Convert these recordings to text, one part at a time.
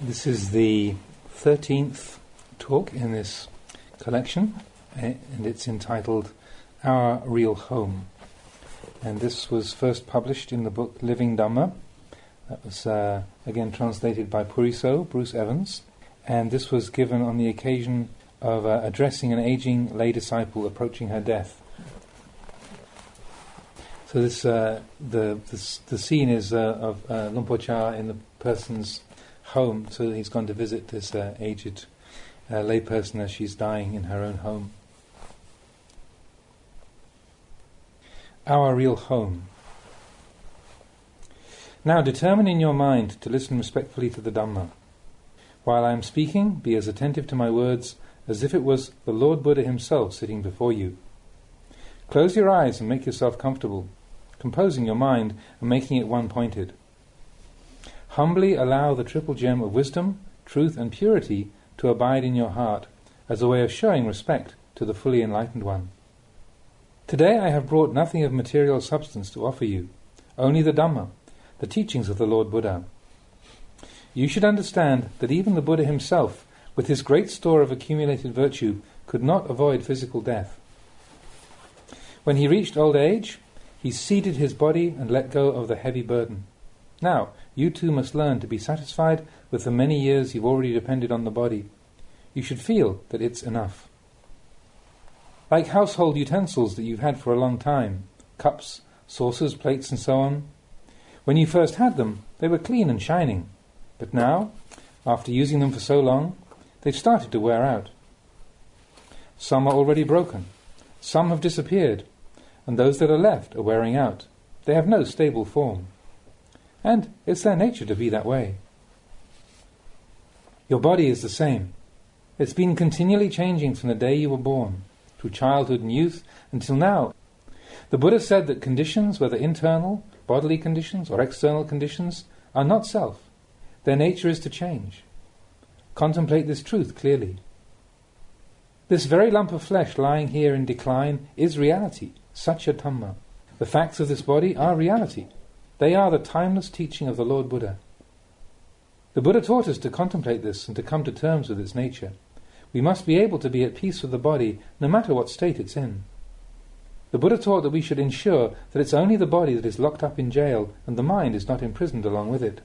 This is the 13th talk in this collection, and it's entitled Our Real Home. And this was first published in the book Living Dhamma. That was again translated by Puriso, Bruce Evans. And this was given on the occasion of addressing an aging lay disciple approaching her death. So this the scene is of Luang Por Chah in the person's home. So he's gone to visit this aged layperson as she's dying in her own home. Our real home. Now determine in your mind to listen respectfully to the Dhamma. While I am speaking, be as attentive to my words as if it was the Lord Buddha himself sitting before you. Close your eyes and make yourself comfortable, composing your mind and making it one-pointed. Humbly allow the triple gem of wisdom, truth and purity to abide in your heart as a way of showing respect to the fully enlightened one. Today I have brought nothing of material substance to offer you, only the Dhamma, the teachings of the Lord Buddha. You should understand that even the Buddha himself, with his great store of accumulated virtue, could not avoid physical death. When he reached old age, he ceded his body and let go of the heavy burden. Now, you too must learn to be satisfied with the many years you've already depended on the body. You should feel that it's enough. Like household utensils that you've had for a long time, cups, saucers, plates and so on, when you first had them, they were clean and shining. But now, after using them for so long, they've started to wear out. Some are already broken, some have disappeared, and those that are left are wearing out. They have no stable form. And it's their nature to be that way. Your body is the same. It's been continually changing from the day you were born, through childhood and youth, until now. The Buddha said that conditions, whether internal, bodily conditions, or external conditions, are not self. Their nature is to change. Contemplate this truth clearly. This very lump of flesh lying here in decline is reality, Satya Dhamma. The facts of this body are reality. They are the timeless teaching of the Lord Buddha. The Buddha taught us to contemplate this and to come to terms with its nature. We must be able to be at peace with the body, no matter what state it's in. The Buddha taught that we should ensure that it's only the body that is locked up in jail and the mind is not imprisoned along with it.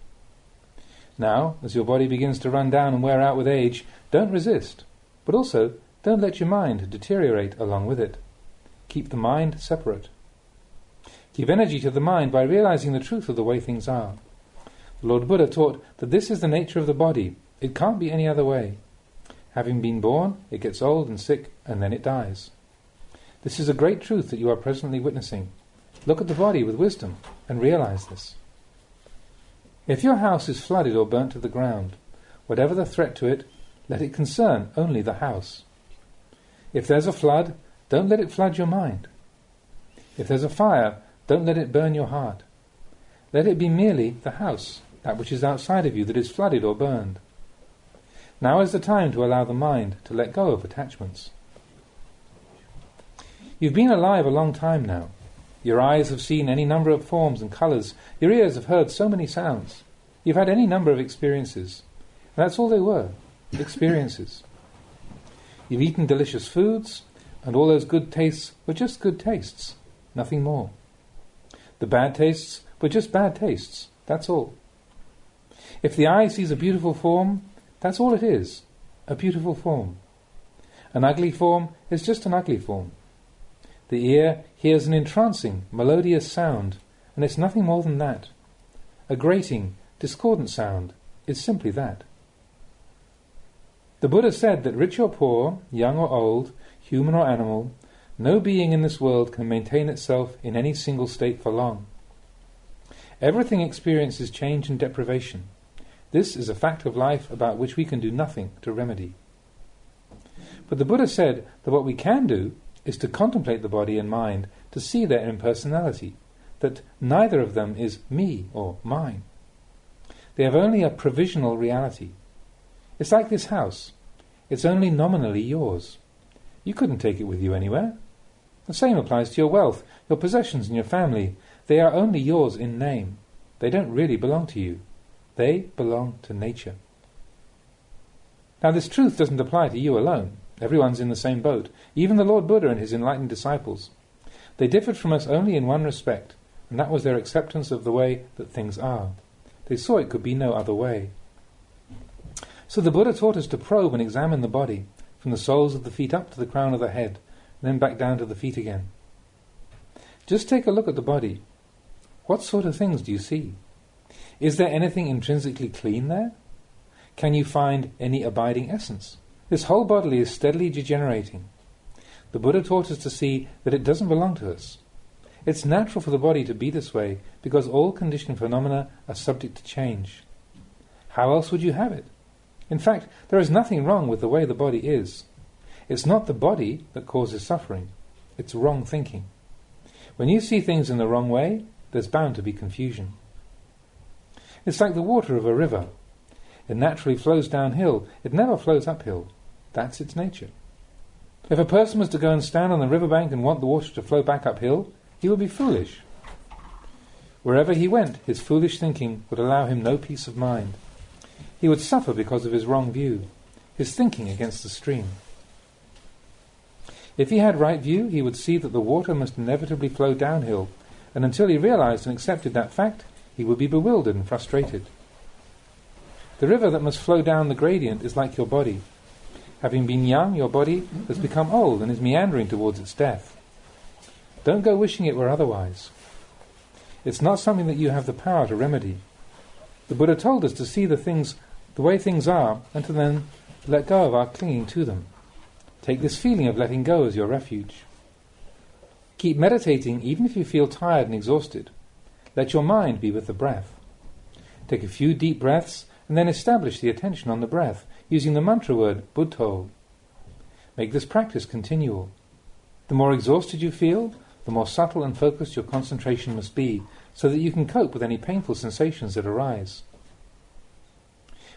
Now, as your body begins to run down and wear out with age, don't resist, but also don't let your mind deteriorate along with it. Keep the mind separate. Give energy to the mind by realizing the truth of the way things are. The Lord Buddha taught that this is the nature of the body. It can't be any other way. Having been born, it gets old and sick, and then it dies. This is a great truth that you are presently witnessing. Look at the body with wisdom and realize this. If your house is flooded or burnt to the ground, whatever the threat to it, let it concern only the house. If there's a flood, don't let it flood your mind. If there's a fire, don't let it burn your heart. Let it be merely the house, that which is outside of you that is flooded or burned. Now is the time to allow the mind to let go of attachments. You've been alive a long time now. Your eyes have seen any number of forms and colours. Your ears have heard so many sounds. You've had any number of experiences. And that's all they were, experiences. You've eaten delicious foods, and all those good tastes were just good tastes, nothing more. The bad tastes were just bad tastes, that's all. If the eye sees a beautiful form, that's all it is, a beautiful form. An ugly form is just an ugly form. The ear hears an entrancing, melodious sound, and it's nothing more than that. A grating, discordant sound is simply that. The Buddha said that rich or poor, young or old, human or animal, no being in this world can maintain itself in any single state for long. Everything experiences change and deprivation. This is a fact of life about which we can do nothing to remedy. But the Buddha said that what we can do is to contemplate the body and mind, to see their impersonality, that neither of them is me or mine. They have only a provisional reality. It's like this house. It's only nominally yours. You couldn't take it with you anywhere. The same applies to your wealth, your possessions and your family. They are only yours in name. They don't really belong to you. They belong to nature. Now this truth doesn't apply to you alone. Everyone's in the same boat, even the Lord Buddha and his enlightened disciples. They differed from us only in one respect, and that was their acceptance of the way that things are. They saw it could be no other way. So the Buddha taught us to probe and examine the body, from the soles of the feet up to the crown of the head, and then back down to the feet again. Just take a look at the body. What sort of things do you see? Is there anything intrinsically clean there? Can you find any abiding essence? This whole body is steadily degenerating. The Buddha taught us to see that it doesn't belong to us. It's natural for the body to be this way because all conditioned phenomena are subject to change. How else would you have it? In fact, there is nothing wrong with the way the body is. It's not the body that causes suffering. It's wrong thinking. When you see things in the wrong way, there's bound to be confusion. It's like the water of a river. It naturally flows downhill. It never flows uphill. That's its nature. If a person was to go and stand on the riverbank and want the water to flow back uphill, he would be foolish. Wherever he went, his foolish thinking would allow him no peace of mind. He would suffer because of his wrong view, his thinking against the stream. If he had right view, he would see that the water must inevitably flow downhill, and until he realized and accepted that fact, he would be bewildered and frustrated. The river that must flow down the gradient is like your body. Having been young, your body has become old and is meandering towards its death. Don't go wishing it were otherwise. It's not something that you have the power to remedy. The Buddha told us to see the things the way things are and to then let go of our clinging to them. Take this feeling of letting go as your refuge. Keep meditating even if you feel tired and exhausted. Let your mind be with the breath. Take a few deep breaths and then establish the attention on the breath using the mantra word Buddho. Make this practice continual. The more exhausted you feel, the more subtle and focused your concentration must be so that you can cope with any painful sensations that arise.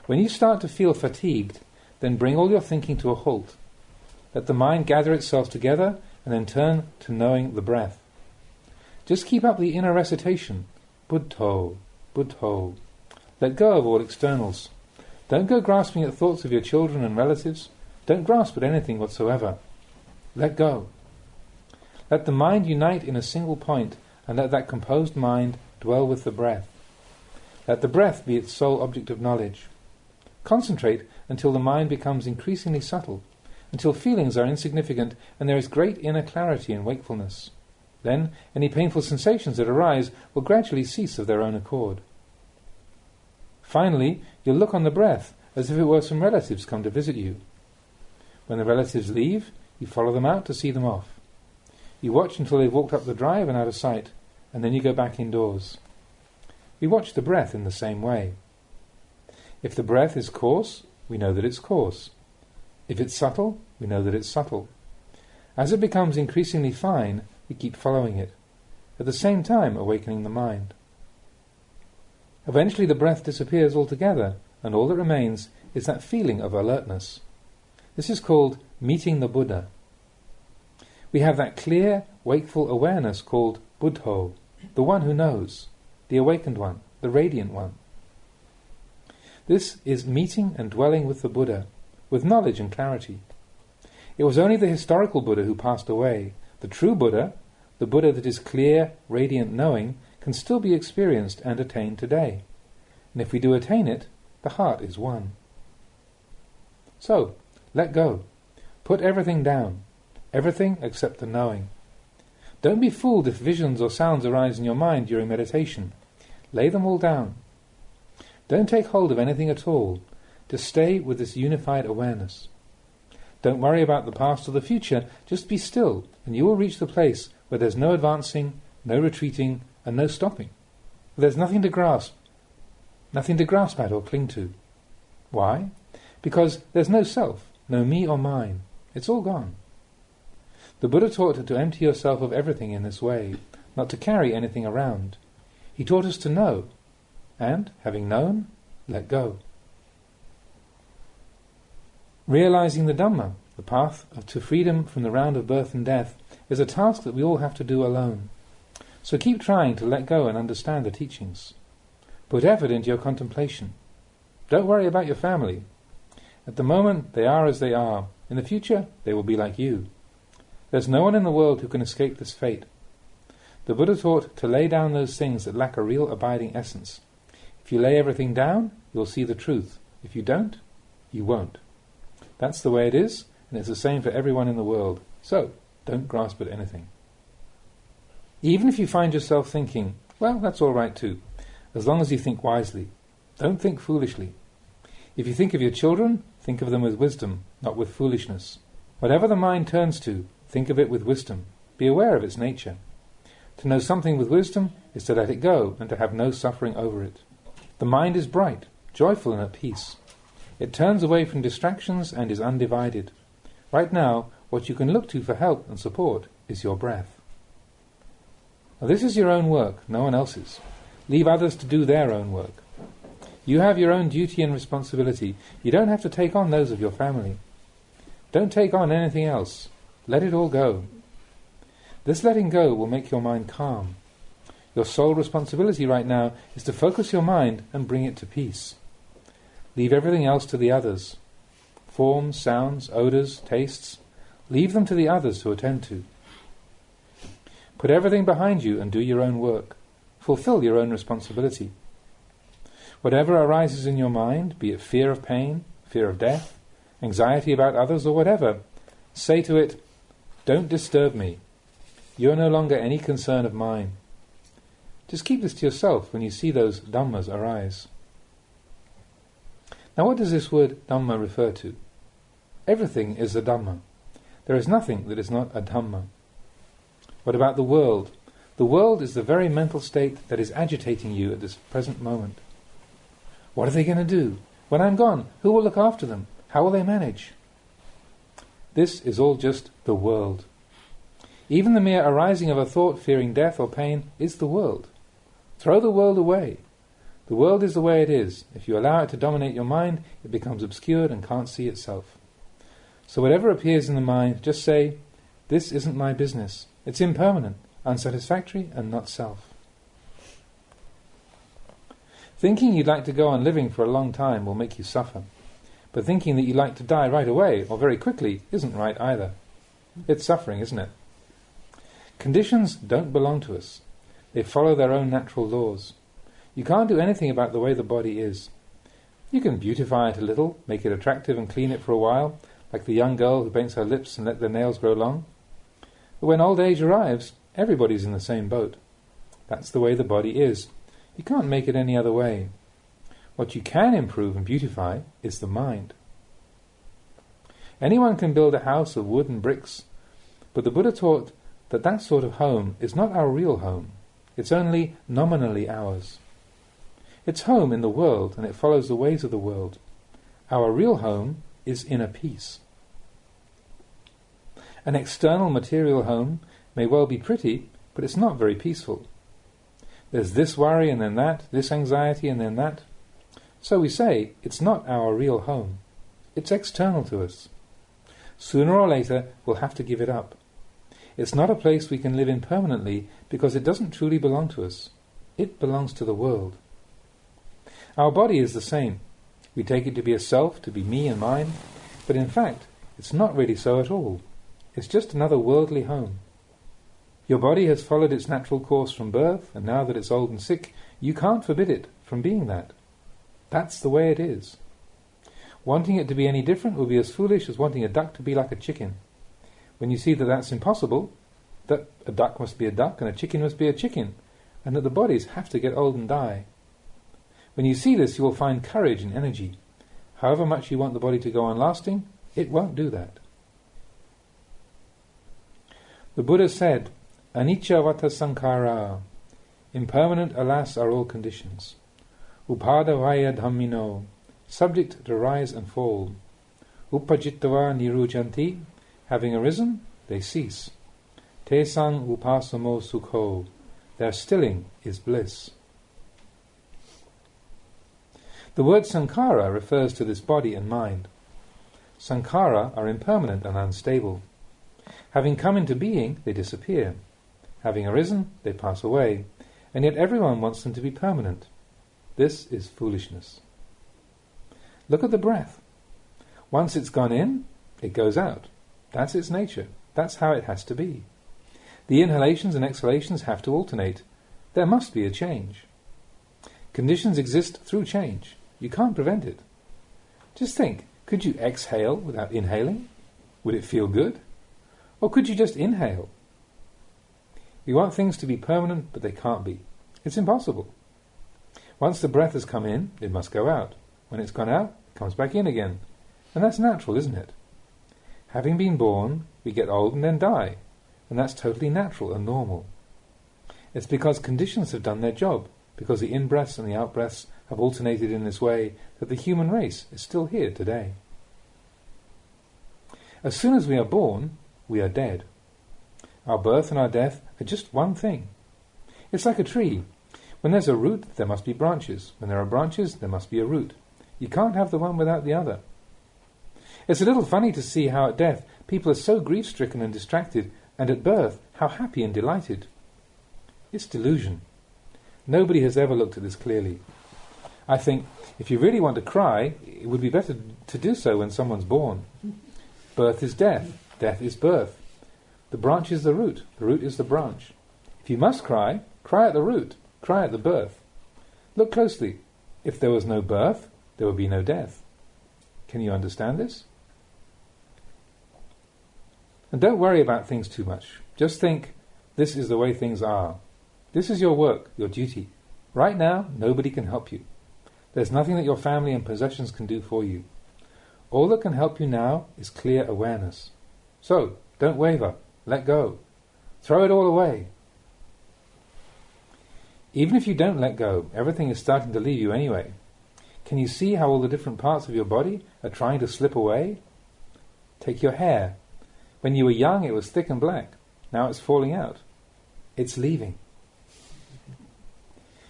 When you start to feel fatigued, then bring all your thinking to a halt. Let the mind gather itself together and then turn to knowing the breath. Just keep up the inner recitation, Buddho, Buddho. Let go of all externals. Don't go grasping at thoughts of your children and relatives. Don't grasp at anything whatsoever. Let go. Let the mind unite in a single point, and let that composed mind dwell with the breath. Let the breath be its sole object of knowledge. Concentrate until the mind becomes increasingly subtle, until feelings are insignificant and there is great inner clarity and wakefulness. Then any painful sensations that arise will gradually cease of their own accord. Finally, you'll look on the breath as if it were some relatives come to visit you. When the relatives leave, you follow them out to see them off. You watch until they've walked up the drive and out of sight, and then you go back indoors. We watch the breath in the same way. If the breath is coarse, we know that it's coarse. If it's subtle, we know that it's subtle. As it becomes increasingly fine, we keep following it, at the same time awakening the mind. Eventually the breath disappears altogether, and all that remains is that feeling of alertness. This is called meeting the Buddha. We have that clear, wakeful awareness called Buddho, the one who knows, the awakened one, the radiant one. This is meeting and dwelling with the Buddha, with knowledge and clarity. It was only the historical Buddha who passed away. The true Buddha, the Buddha that is clear, radiant knowing, can still be experienced and attained today. And if we do attain it, the heart is one. So, let go. Put everything down. Everything except the knowing. Don't be fooled if visions or sounds arise in your mind during meditation. Lay them all down. Don't take hold of anything at all. Just stay with this unified awareness. Don't worry about the past or the future. Just be still, and you will reach the place where there's no advancing, no retreating, and no stopping. There's nothing to grasp at or cling to. Why? Because there's no self, no me or mine. It's all gone. The Buddha taught to empty yourself of everything in this way, not to carry anything around. He taught us to know, and, having known, let go. Realizing the Dhamma, the path to freedom from the round of birth and death, is a task that we all have to do alone. So keep trying to let go and understand the teachings. Put effort into your contemplation. Don't worry about your family. At the moment, they are as they are. In the future, they will be like you. There's no one in the world who can escape this fate. The Buddha taught to lay down those things that lack a real abiding essence. If you lay everything down, you'll see the truth. If you don't, you won't. That's the way it is, and it's the same for everyone in the world. So, don't grasp at anything. Even if you find yourself thinking, well, that's all right too, as long as you think wisely. Don't think foolishly. If you think of your children, think of them with wisdom, not with foolishness. Whatever the mind turns to, think of it with wisdom. Be aware of its nature. To know something with wisdom is to let it go and to have no suffering over it. The mind is bright, joyful and at peace. It turns away from distractions and is undivided. Right now, what you can look to for help and support is your breath. Now, this is your own work, no one else's. Leave others to do their own work. You have your own duty and responsibility. You don't have to take on those of your family. Don't take on anything else. Let it all go. This letting go will make your mind calm. Your sole responsibility right now is to focus your mind and bring it to peace. Leave everything else to the others. Forms, sounds, odours, tastes. Leave them to the others to attend to. Put everything behind you and do your own work. Fulfill your own responsibility. Whatever arises in your mind, be it fear of pain, fear of death, anxiety about others, or whatever, say to it, "Don't disturb me. You are no longer any concern of mine." Just keep this to yourself when you see those dhammas arise. Now, what does this word dhamma refer to? Everything is a dhamma. There is nothing that is not a dhamma. What about the world? The world is the very mental state that is agitating you at this present moment. What are they going to do? When I'm gone, who will look after them? How will they manage? This is all just the world. Even the mere arising of a thought fearing death or pain is the world. Throw the world away. The world is the way it is. If you allow it to dominate your mind, it becomes obscured and can't see itself. So whatever appears in the mind, just say, "This isn't my business. It's impermanent, unsatisfactory, and not self." Thinking you'd like to go on living for a long time will make you suffer. But thinking that you'd like to die right away or very quickly isn't right either. It's suffering, isn't it? Conditions don't belong to us. They follow their own natural laws. You can't do anything about the way the body is. You can beautify it a little, make it attractive and clean it for a while, like the young girl who paints her lips and let their nails grow long. But when old age arrives, everybody's in the same boat. That's the way the body is. You can't make it any other way. What you can improve and beautify is the mind. Anyone can build a house of wood and bricks, but the Buddha taught that that sort of home is not our real home. It's only nominally ours. It's home in the world, and it follows the ways of the world. Our real home is inner peace. An external material home may well be pretty, but it's not very peaceful. There's this worry and then that, this anxiety and then that. So we say, it's not our real home. It's external to us. Sooner or later, we'll have to give it up. It's not a place we can live in permanently because it doesn't truly belong to us. It belongs to the world. Our body is the same. We take it to be a self, to be me and mine, but in fact, it's not really so at all. It's just another worldly home. Your body has followed its natural course from birth, and now that it's old and sick, you can't forbid it from being that. That's the way it is. Wanting it to be any different would be as foolish as wanting a duck to be like a chicken. When you see that that's impossible, that a duck must be a duck and a chicken must be a chicken, and that the bodies have to get old and die. When you see this, you will find courage and energy. However much you want the body to go on lasting, it won't do that. The Buddha said, "Anicca vata sankhara." Impermanent, alas, are all conditions. Upadavaya dhammino, subject to rise and fall. Upajittava nirujanti, having arisen, they cease. Tesang upasamo sukho, their stilling is bliss. The word sankhara refers to this body and mind. Sankhara are impermanent and unstable. Having come into being, they disappear. Having arisen, they pass away, and yet everyone wants them to be permanent. This is foolishness. Look at the breath. Once it's gone in, it goes out. That's its nature. That's how it has to be. The inhalations and exhalations have to alternate. There must be a change. Conditions exist through change. You can't prevent it. Just think, could you exhale without inhaling? Would it feel good? Or could you just inhale? We want things to be permanent, but they can't be. It's impossible. Once the breath has come in, it must go out. When it's gone out, it comes back in again. And that's natural, isn't it? Having been born, we get old and then die. And that's totally natural and normal. It's because conditions have done their job, because the in-breaths and the out-breaths have alternated in this way, that the human race is still here today. As soon as we are born, we are dead. Our birth and our death are just one thing. It's like a tree. When there's a root, there must be branches. When there are branches, there must be a root. You can't have the one without the other. It's a little funny to see how at death people are so grief-stricken and distracted, and at birth how happy and delighted. It's delusion. Nobody has ever looked at this clearly. I think if you really want to cry, it would be better to do so when someone's born. Birth is death. Death is birth. The branch is the root is the branch. If you must cry, cry at the root, cry at the birth. Look closely. If there was no birth, there would be no death. Can you understand this? And don't worry about things too much. Just think, this is the way things are. This is your work, your duty. Right now, nobody can help you. There's nothing that your family and possessions can do for you. All that can help you now is clear awareness. So, don't waver. Let go. Throw it all away. Even if you don't let go, everything is starting to leave you anyway. Can you see how all the different parts of your body are trying to slip away? Take your hair. When you were young, it was thick and black. Now it's falling out. It's leaving.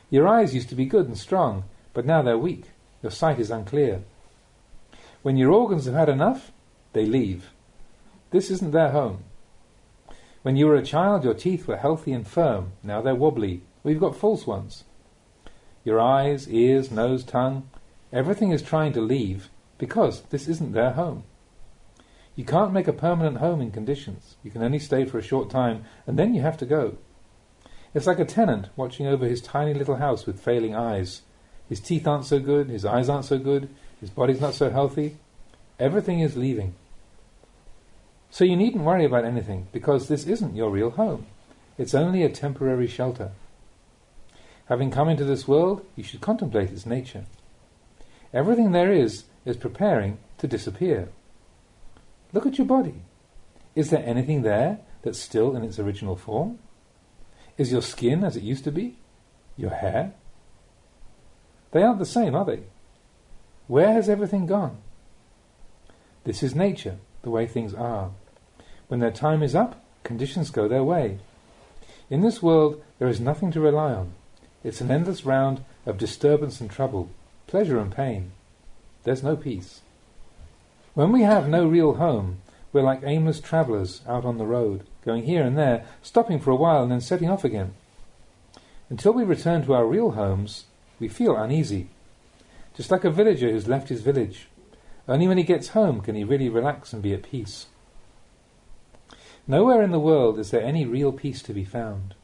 Your eyes used to be good and strong, but now they're weak. Your sight is unclear. When your organs have had enough, they leave. This isn't their home. When you were a child, your teeth were healthy and firm. Now they're wobbly. We've got false ones. Your eyes, ears, nose, tongue, everything is trying to leave because this isn't their home. You can't make a permanent home in conditions. You can only stay for a short time, and then you have to go. It's like a tenant watching over his tiny little house with failing eyes. His teeth aren't so good, his eyes aren't so good, his body's not so healthy. Everything is leaving. So you needn't worry about anything, because this isn't your real home. It's only a temporary shelter. Having come into this world, you should contemplate its nature. Everything there is preparing to disappear. Look at your body. Is there anything there that's still in its original form? Is your skin as it used to be? Your hair? They aren't the same, are they? Where has everything gone? This is nature, the way things are. When their time is up, conditions go their way. In this world, there is nothing to rely on. It's an endless round of disturbance and trouble, pleasure and pain. There's no peace. When we have no real home, we're like aimless travellers out on the road, going here and there, stopping for a while and then setting off again. Until we return to our real homes, we feel uneasy. Just like a villager who's left his village. Only when he gets home can he really relax and be at peace. Nowhere in the world is there any real peace to be found.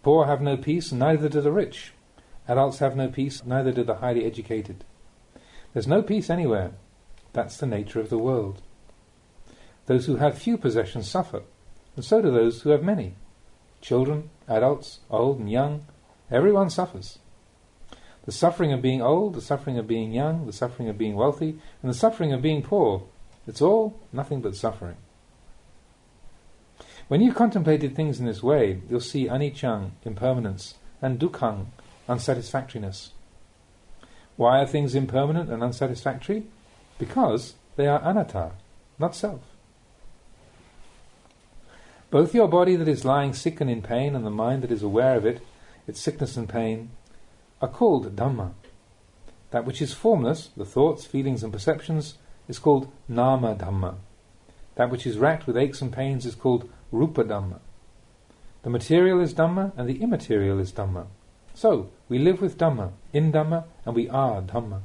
Poor have no peace, and neither do the rich. Adults have no peace, neither do the highly educated. There's no peace anywhere. That's the nature of the world. Those who have few possessions suffer, and so do those who have many. Children, adults, old and young, everyone suffers. The suffering of being old, the suffering of being young, the suffering of being wealthy, and the suffering of being poor, it's all nothing but suffering. When you've contemplated things in this way, you'll see anicca, impermanence, and dukkhang, unsatisfactoriness. Why are things impermanent and unsatisfactory? Because they are anatta, not self. Both your body that is lying sick and in pain and the mind that is aware of it, its sickness and pain, are called Dhamma. That which is formless, the thoughts, feelings and perceptions, is called Nama Dhamma. That which is racked with aches and pains is called Rupa Dhamma. The material is Dhamma and the immaterial is Dhamma. So, we live with Dhamma, in Dhamma, and we are Dhamma.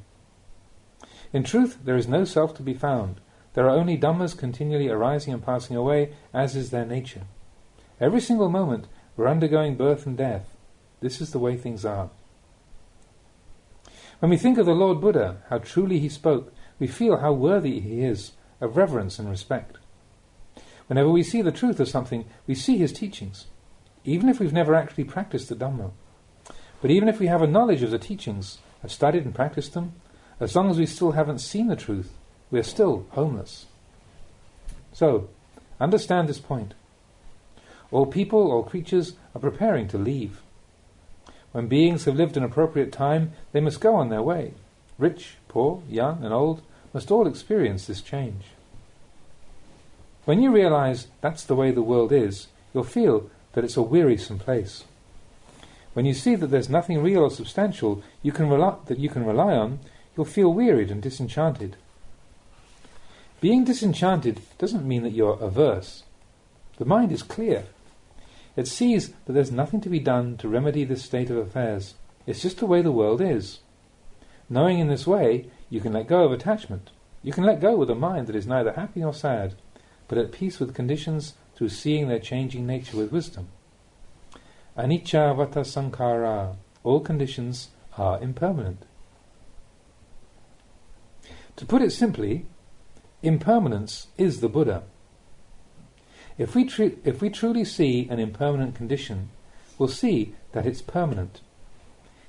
In truth, there is no self to be found. There are only Dhammas continually arising and passing away, as is their nature. Every single moment we're undergoing birth and death. This is the way things are. When we think of the Lord Buddha, how truly he spoke, we feel how worthy he is of reverence and respect. Whenever we see the truth of something, we see his teachings, even if we've never actually practiced the Dhamma. But even if we have a knowledge of the teachings, have studied and practiced them, as long as we still haven't seen the truth, we are still homeless. So, understand this point. All people, all creatures are preparing to leave. When beings have lived an appropriate time, they must go on their way. Rich, poor, young and old must all experience this change. When you realize that's the way the world is, you'll feel that it's a wearisome place. When you see that there's nothing real or substantial that you can rely on, you'll feel wearied and disenchanted. Being disenchanted doesn't mean that you're averse. The mind is clear. It sees that there's nothing to be done to remedy this state of affairs. It's just the way the world is. Knowing in this way, you can let go of attachment. You can let go with a mind that is neither happy nor sad, but at peace with conditions through seeing their changing nature with wisdom. Anicca vata sankhara. All conditions are impermanent. To put it simply, impermanence is the Buddha. If we truly see an impermanent condition, we'll see that it's permanent.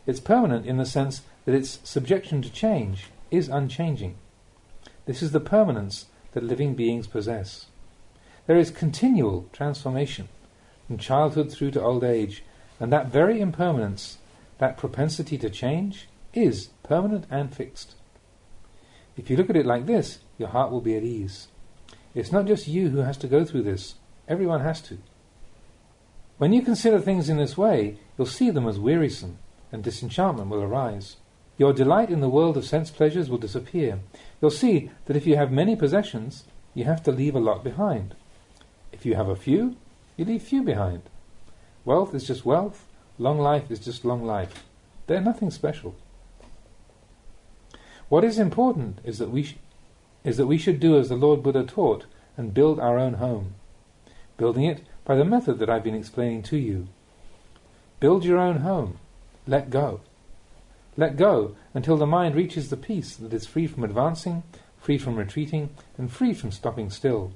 It's permanent in the sense that its subjection to change is unchanging. This is the permanence that living beings possess. There is continual transformation from childhood through to old age, and that very impermanence, that propensity to change, is permanent and fixed. If you look at it like this, your heart will be at ease. It's not just you who has to go through this. Everyone has to. When you consider things in this way, you'll see them as wearisome, and disenchantment will arise. Your delight in the world of sense pleasures will disappear. You'll see that if you have many possessions, you have to leave a lot behind. If you have a few, you leave few behind. Wealth is just wealth. Long life is just long life. They're nothing special. What is important is that we should do as the Lord Buddha taught and build our own home. Building it by the method that I've been explaining to you. Build your own home. Let go. Let go until the mind reaches the peace that is free from advancing, free from retreating, and free from stopping still.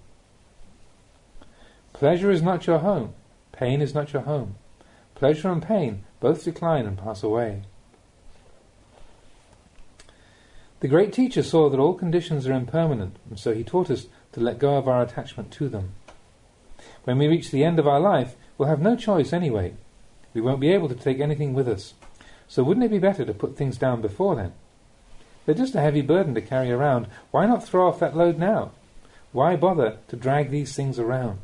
Pleasure is not your home. Pain is not your home. Pleasure and pain both decline and pass away. The great teacher saw that all conditions are impermanent, and so he taught us to let go of our attachment to them. When we reach the end of our life, we'll have no choice anyway. We won't be able to take anything with us. So wouldn't it be better to put things down before then? They're just a heavy burden to carry around. Why not throw off that load now? Why bother to drag these things around?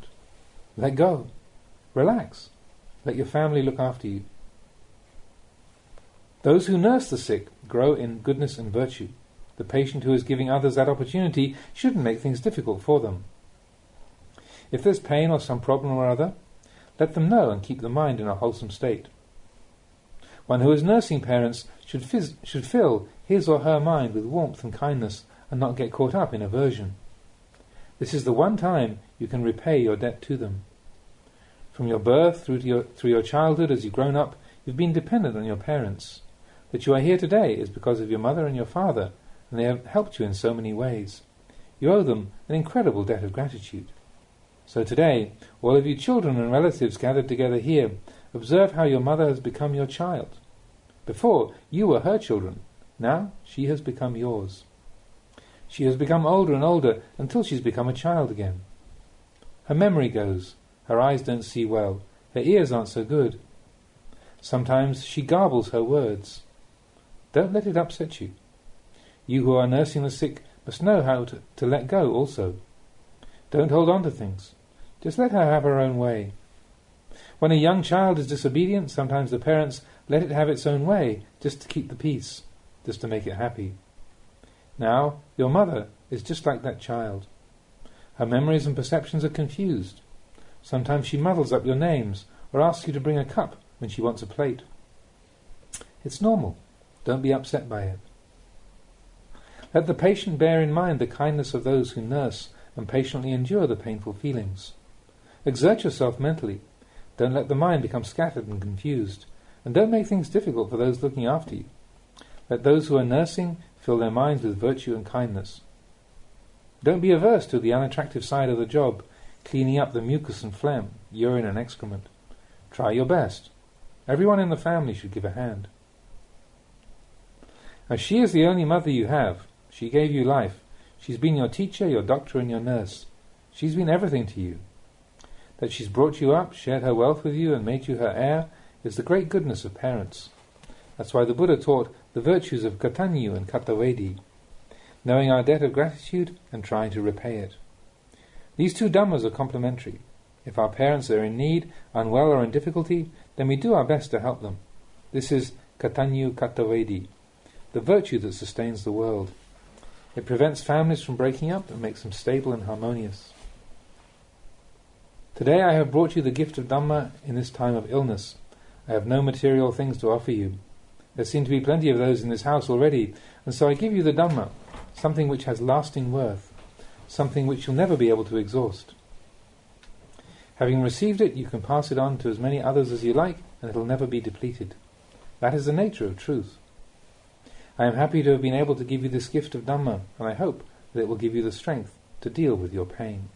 Let go. Relax. Let your family look after you. Those who nurse the sick grow in goodness and virtue. The patient who is giving others that opportunity shouldn't make things difficult for them. If there's pain or some problem or other, let them know and keep the mind in a wholesome state. One who is nursing parents should fill his or her mind with warmth and kindness and not get caught up in aversion. This is the one time you can repay your debt to them. From your birth through your childhood as you've grown up, you've been dependent on your parents. That you are here today is because of your mother and your father, and they have helped you in so many ways. You owe them an incredible debt of gratitude. So today, all of you children and relatives gathered together here, observe how your mother has become your child. Before, you were her children. Now, she has become yours. She has become older and older until she's become a child again. Her memory goes. Her eyes don't see well. Her ears aren't so good. Sometimes she garbles her words. Don't let it upset you. You who are nursing the sick must know how to let go also. Don't hold on to things. Just let her have her own way. When a young child is disobedient, sometimes the parents let it have its own way, just to keep the peace, just to make it happy. Now, your mother is just like that child. Her memories and perceptions are confused. Sometimes she muddles up your names, or asks you to bring a cup when she wants a plate. It's normal. Don't be upset by it. Let the patient bear in mind the kindness of those who nurse and patiently endure the painful feelings. Exert yourself mentally. Don't let the mind become scattered and confused, and don't make things difficult for those looking after you. Let those who are nursing fill their minds with virtue and kindness. Don't be averse to the unattractive side of the job, cleaning up the mucus and phlegm, urine and excrement. Try your best. Everyone in the family should give a hand. As she is the only mother you have, she gave you life. She's been your teacher, your doctor, and your nurse. She's been everything to you. That she's brought you up, shared her wealth with you, and made you her heir is the great goodness of parents. That's why the Buddha taught the virtues of Katanyu and Katavedi, knowing our debt of gratitude and trying to repay it. These two dhammas are complementary. If our parents are in need, unwell or in difficulty, then we do our best to help them. This is Katanyu Katavedi, the virtue that sustains the world. It prevents families from breaking up and makes them stable and harmonious. Today I have brought you the gift of Dhamma in this time of illness. I have no material things to offer you. There seem to be plenty of those in this house already, and so I give you the Dhamma, something which has lasting worth, something which you'll never be able to exhaust. Having received it, you can pass it on to as many others as you like, and it will never be depleted. That is the nature of truth. I am happy to have been able to give you this gift of Dhamma, and I hope that it will give you the strength to deal with your pain.